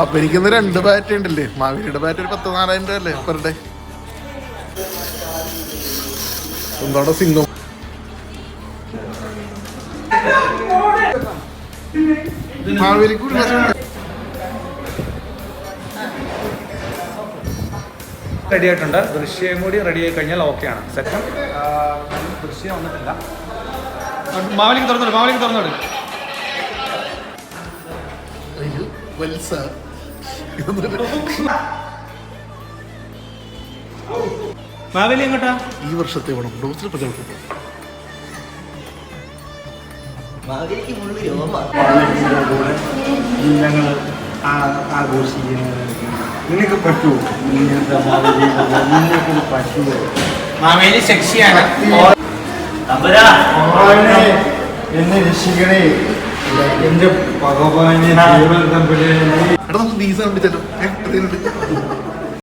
അപ്പൊ എനിക്കിന്ന് 2 ബാറ്റ് ഉണ്ടല്ലേ. മാവേലിയുടെ ബാറ്റ് ഒരു 14,000 രൂപ അല്ലേ പെർ ഡേ. എന്തോടെ സിംഗം മാവേലിക്ക് റെഡി ആയിട്ടുണ്ട്. ദൃശ്യം കൂടി റെഡി ആയി കഴിഞ്ഞാൽ ഓക്കെയാണ്. സെക്കൻഡ് ദൃശ്യം വന്നിട്ടില്ല. മാവേലിക്ക് തുറന്നോളൂ, മാവേലിക്ക് തുറന്നോളൂ. മാവേലി എങ്ങോട്ടാ ഈ വർഷത്തെ ഓണം ഡോസിൽ പ്രചരിക്കും. ഞങ്ങൾ ആഘോഷിക്കുന്നത് നിനക്ക് പറ്റൂ. നിനക്ക് പറ്റൂ. മാവേലി സെക്സിയാണ്. എന്നെ രക്ഷിക്കണേ എന്റെ ഭഗവാനെ. എടാ നമുക്ക് ദീസ കണ്ടിച്ചല്ലോ.